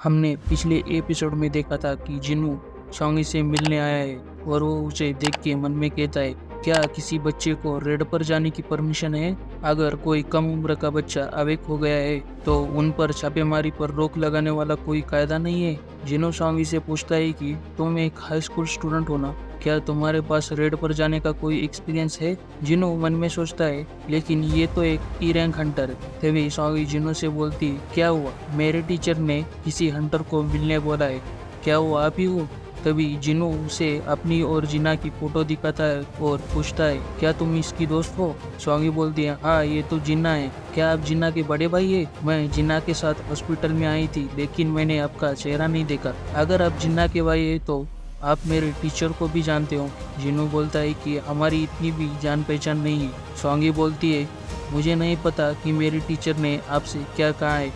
हमने पिछले एपिसोड में देखा था कि जिन्नू शॉन्गी से मिलने आया है और वो उसे देख के मन में कहता है, क्या किसी बच्चे को रेड पर जाने की परमिशन है? अगर कोई कम उम्र का बच्चा अवेक हो गया है तो उन पर छापेमारी पर रोक लगाने वाला कोई कायदा नहीं है। जिन्नू शॉन्गी से पूछता है कि तुम एक हाई स्कूल स्टूडेंट हो ना, क्या तुम्हारे पास रेड पर जाने का कोई एक्सपीरियंस है? जिन्नू मन में सोचता है, लेकिन ये तो एक ई रैंक हंटर है। तभी शॉन्गी जिन्नू से बोलती, क्या हुआ? मेरे टीचर ने किसी हंटर को मिलने बोला है, क्या वो आप ही हो? तभी जिन्नू उसे अपनी और जिन्ना की फोटो दिखाता है और पूछता है, क्या तुम इसकी दोस्त हो? शॉन्गी बोलती है, हाँ ये तो जिन्ना है। क्या आप जिन्ना के बड़े भाई है? मैं जिन्ना के साथ हॉस्पिटल में आई थी, लेकिन मैंने आपका चेहरा नहीं देखा। अगर आप जिन्ना के भाई है तो आप मेरे टीचर को भी जानते हो। जिन्नू बोलता है कि हमारी इतनी भी जान पहचान नहीं है। शॉन्गी बोलती है, मुझे नहीं पता कि मेरे टीचर ने आपसे क्या कहा है,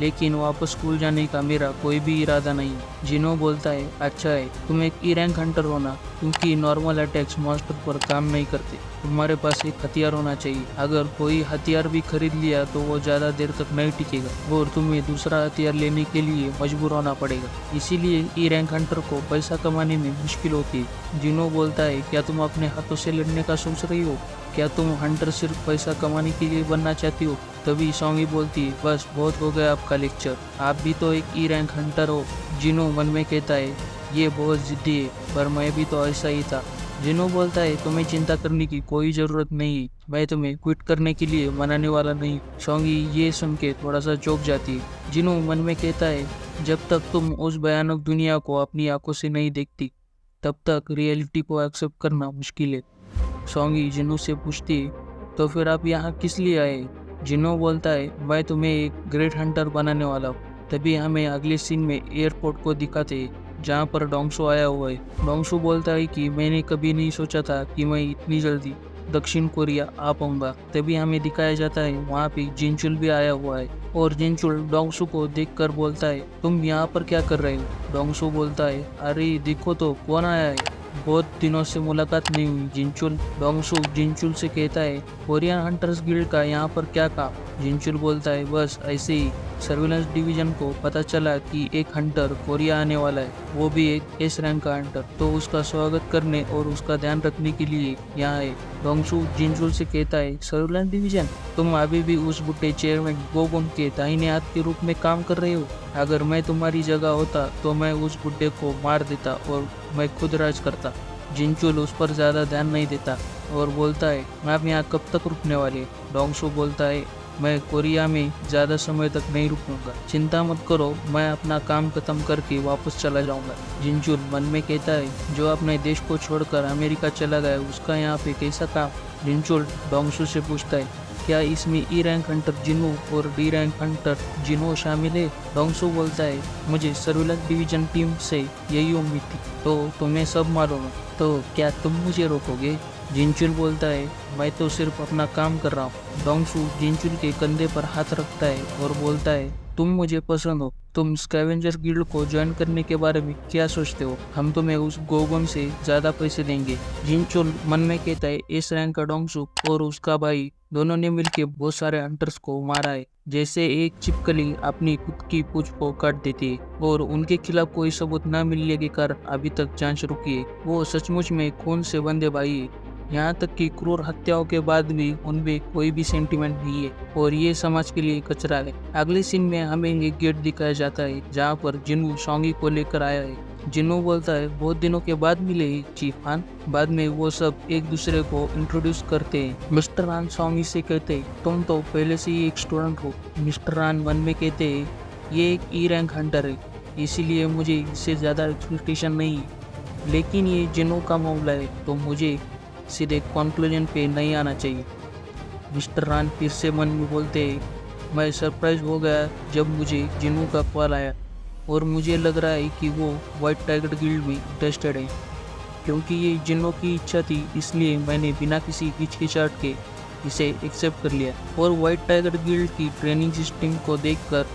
लेकिन वापस स्कूल जाने का मेरा कोई भी इरादा नहीं। जिन्नू बोलता है, अच्छा है तुम एक ई रैंक हंटर हो ना, क्योंकि नॉर्मल अटैक्स मॉन्स्टर पर काम नहीं करते। तुम्हारे पास एक हथियार होना चाहिए। अगर कोई हथियार भी खरीद लिया तो वो ज़्यादा देर तक नहीं टिकेगा और तुम्हें दूसरा हथियार लेने के लिए मजबूर होना पड़ेगा। इसीलिए ई रैंक हंटर को पैसा कमाने में मुश्किल होती है। जिन्नू बोलता है, क्या तुम अपने हाथों से लड़ने का सोच रही हो? क्या तुम हंटर सिर्फ पैसा कमाने के लिए बनना चाहती हो? तभी शॉन्गी बोलती है, बस बहुत हो गया आपका लेक्चर, आप भी तो एक ई रैंक हंटर हो। जिन्नू मन में कहता है, ये बहुत जिद्दी है, पर मैं भी तो ऐसा ही था। जिन्नू बोलता है, तुम्हें चिंता करने की कोई ज़रूरत नहीं है, मैं तुम्हें क्विट करने के लिए मनाने वाला नहीं। शॉन्गी ये सुन के थोड़ा सा चौंक जाती है। जिन्नू मन में कहता है, जब तक तुम उस भयानक दुनिया को अपनी आंखों से नहीं देखती, तब तक रियलिटी को एक्सेप्ट करना मुश्किल है। शॉन्गी जिन्नू से पूछती है, तो फिर आप यहाँ किस लिए आए? जिन्नू बोलता है, मैं तुम्हें एक ग्रेट हंटर बनाने वाला हूँ। तभी हमें अगले सीन में एयरपोर्ट को दिखाते हैं, जहाँ पर डोंगसू आया हुआ है। डोंगसू बोलता है कि मैंने कभी नहीं सोचा था कि मैं इतनी जल्दी दक्षिण कोरिया आ पाऊंगा। तभी हमें दिखाया जाता है वहाँ पे जिनचुल भी आया हुआ है और जिनचुल डोंगसू को देखकर बोलता है, तुम यहाँ पर क्या कर रहे हो? डोंगसू बोलता है, अरे देखो तो कौन आया है, बहुत दिनों से मुलाकात नहीं हुई। जिनचुल डोंगसू जिनचुल से कहता है, कोरियन हंटर्स गिल्ड का यहाँ पर क्या काम? जिनचुल बोलता है, बस ऐसे ही सर्विलेंस डिवीजन को पता चला कि एक हंटर कोरिया आने वाला है, वो भी एक एस रैंक का हंटर, तो उसका स्वागत करने और उसका ध्यान रखने के लिए यहाँ है। डोंगसू जिनचुल से कहता है, सर्विलेंस डिवीजन? तुम अभी भी उस बुढ़े चेयरमैन गोगोन के दाहिने हाथ के रूप में काम कर रहे हो? अगर मैं तुम्हारी जगह होता तो मैं उस बुढ़े को मार देता और मैं खुद राज करता। जिनचुल उस पर ज़्यादा ध्यान नहीं देता और बोलता है, आप यहाँ कब तक रुकने वाले? डोंगसू बोलता है, मैं कोरिया में ज़्यादा समय तक नहीं रुकूंगा, चिंता मत करो, मैं अपना काम खत्म करके वापस चला जाऊंगा। जिनचुल मन में कहता है, जो अपने देश को छोड़कर अमेरिका चला गया उसका यहाँ पे कैसा काम? जिनचुल डोंगसू से पूछता है, क्या इसमें ई रैंक हंटर जिन्नू और डी रैंक हंटर जिन्हो शामिल है? डोंगसू बोलता है, मुझे सर्विलेंस डिवीजन टीम से यही उम्मीद थी, तो तुम्हें सब मालूम है, तो क्या तुम मुझे रोकोगे? जिनचुल बोलता है, मैं तो सिर्फ अपना काम कर रहा हूँ। डोंगसू जिनचुल के कंधे पर हाथ रखता है और बोलता है, तुम मुझे पसंद हो, तुम स्कैवेंजर गिल्ड को ज्वाइन करने के बारे में क्या सोचते हो? हम तुम्हें उस गोगोन से ज़्यादा पैसे देंगे। जिनचुल मन में कहता है, इस रैंक का डोंगसू और उसका भाई दोनों ने मिलकर बहुत सारे हंटर्स को मारा है, जैसे एक छिपकली अपनी खुद की पूंछ को काट देती है, और उनके खिलाफ कोई सबूत न मिलने के कारण अभी तक जांच रुकी है। वो सचमुच में खून से बंधे भाई है, यहाँ तक कि क्रूर हत्याओं के बाद भी उनमें कोई भी सेंटिमेंट नहीं है और ये समाज के लिए कचरा है। अगले सीन में हमें एक गेट दिखाया जाता है जहाँ पर जिन्नू शॉन्गी को लेकर आया है। जिन्नू बोलता है, बहुत दिनों के बाद मिले चीफ हान। बाद में वो सब एक दूसरे को इंट्रोड्यूस करते हैं। मिस्टर हान शॉन्गी से कहते हैं, तुम तो पहले से ही एक स्टूडेंट हो। मिस्टर हान मन में कहते हैं, ये एक ई रैंक हंटर है, इसीलिए मुझे इससे ज़्यादा एक्सपेक्टेशन नहीं है, लेकिन ये जिन्नू का मामला है तो मुझे सीधे कंक्लूजन पे नहीं आना चाहिए। मिस्टर रान फिर से मन में बोलते हैं, मैं सरप्राइज हो गया जब मुझे जिन्नू का कॉल आया और मुझे लग रहा है कि वो वाइट टाइगर गिल्ड में इंटरेस्टेड है। क्योंकि ये जिन्नू की इच्छा थी, इसलिए मैंने बिना किसी हिचकिचाहट के इसे एक्सेप्ट कर लिया और वाइट टाइगर गिल्ड की ट्रेनिंग सिस्टम को देखकर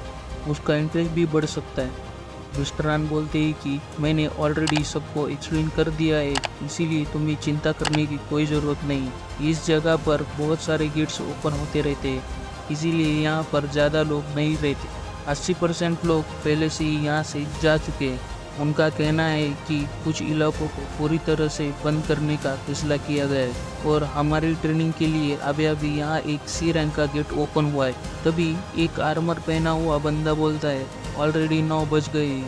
उसका इंटरेस्ट भी बढ़ सकता है। मिस्टर रान बोलते हैं कि मैंने ऑलरेडी सबको एक्सप्लेन कर दिया है, इसीलिए तुम्हें चिंता करने की कोई ज़रूरत नहीं। इस जगह पर बहुत सारे गेट्स ओपन होते रहते हैं, इसीलिए यहाँ पर ज़्यादा लोग नहीं रहते। 80% लोग पहले से ही यहाँ से जा चुके हैं। उनका कहना है कि कुछ इलाकों को पूरी तरह से बंद करने का फैसला किया गया है और हमारी ट्रेनिंग के लिए अभी यहाँ एक सी रैंक का गेट ओपन हुआ है। तभी एक आर्मर पहना हुआ बंदा बोलता है, ऑलरेडी 9 बज गए हैं,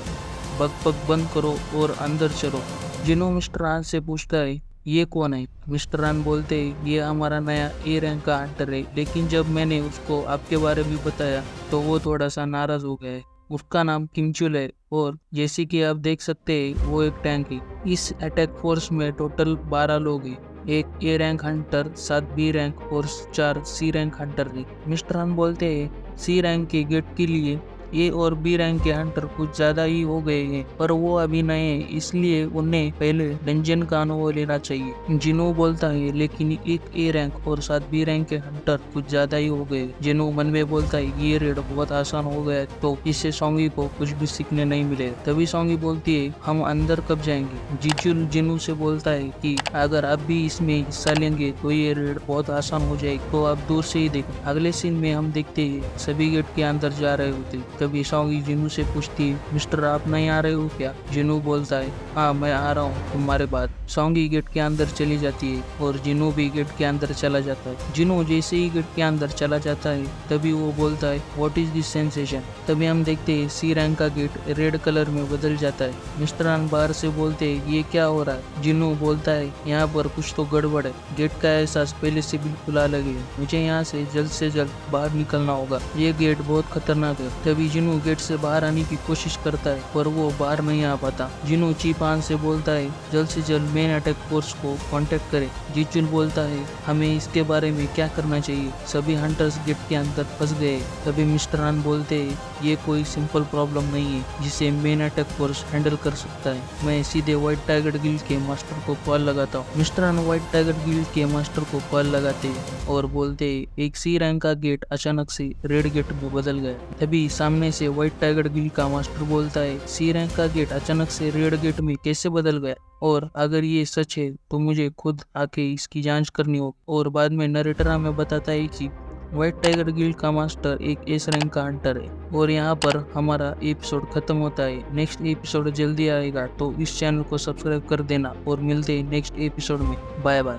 बक बंद करो और अंदर चलो। जिनो मिस्टर आन से पूछता है, ये कौन है? मिस्टर आन बोलते हैं, ये हमारा नया ए रैंक का हंटर है, लेकिन जब मैंने उसको आपके बारे में बताया तो वो थोड़ा सा नाराज हो गया है। उसका नाम किमचुल है और जैसे कि आप देख सकते हैं वो एक टैंक है। इस अटैक फोर्स में टोटल 12 लोग हैं, एक A rank Hunter, 7 B rank और 4 सी रैंक हंटर है। मिस्टर आन बोलते हैं, सी रैंक के गेट के लिए ए और बी रैंक के हंटर कुछ ज्यादा ही हो गए हैं, पर वो अभी नए हैं, इसलिए उन्हें पहले डंजन का अनुभव लेना चाहिए। जिनो बोलता है, लेकिन एक ए रैंक और 7 बी रैंक के हंटर कुछ ज्यादा ही हो गए। जिनो मन में बोलता है, ये रेड बहुत आसान हो गया, तो इससे सोंगी को कुछ भी सीखने नहीं मिले। तभी सोंगी बोलती है, हम अंदर कब जाएंगे? जीचुल जिनो से बोलता है कि अगर आप भी इसमें हिस्सा लेंगे तो ये रेड बहुत आसान हो जाएगी, तो आप दूर से ही देखो। अगले सीन में हम देखते हैं सभी गेट के अंदर जा रहे होते। तभी सोंगी जिनू से पूछती है, मिस्टर आप नहीं आ रहे हो क्या? जिनू बोलता है, हाँ मैं आ रहा हूँ तुम्हारे बाद। सोंगी गेट के अंदर चली जाती है और जिनू भी गेट के अंदर चला जाता है। जिनू जैसे ही गेट के अंदर चला जाता है तभी वो बोलता है, व्हाट इज दिस सेंसेशन? तभी हम देखते हैं सी रैंक का गेट रेड कलर में बदल जाता है। मिस्टर आन बाहर से बोलते हैं, ये क्या हो रहा है? जिनू बोलता है, यहाँ पर कुछ तो गड़बड़ है, गेट का एहसास पहले से बिल्कुल अलग है, मुझे यहाँ से जल्द बाहर निकलना होगा, ये गेट बहुत खतरनाक है। तभी जिनू गेट से बाहर आने की कोशिश करता है पर वो बाहर नहीं आ पाता। जिनू चीपान से बोलता है, जल्द से जल्द मेन अटैक फोर्स को कांटेक्ट करे। जीचुल बोलता है, हमें इसके बारे में क्या करना चाहिए? सभी हंटर्स गेट के अंदर फंस गए। तभी मिस्टर आन बोलते हैं, ये कोई सिंपल प्रॉब्लम नहीं है जिसे मेन अटैक फोर्स हैंडल कर सकता है, मैं सीधे व्हाइट टाइगर गिल्ड के मास्टर को कॉल लगाता हूँ। मिस्टर आन व्हाइट टाइगर गिल्ड के मास्टर को कॉल लगाते हैं और बोलते हैं, एक सी रैंक का गेट अचानक से रेड गेट में बदल गया। तभी सामने से व्हाइट टाइगर गिल्ड का मास्टर बोलता है, सी रैंक का गेट अचानक से रेड गेट में कैसे बदल गया? और अगर ये सच है तो मुझे खुद आके इसकी जांच करनी होगी। और बाद में नरेटर हमें बताता है कि व्हाइट टाइगर गिल्ड का मास्टर एक एस रैंक का हंटर है। और यहाँ पर हमारा एपिसोड खत्म होता है। नेक्स्ट एपिसोड जल्दी आएगा, तो इस चैनल को सब्सक्राइब कर देना और मिलते हैं नेक्स्ट एपिसोड में। Bye bye.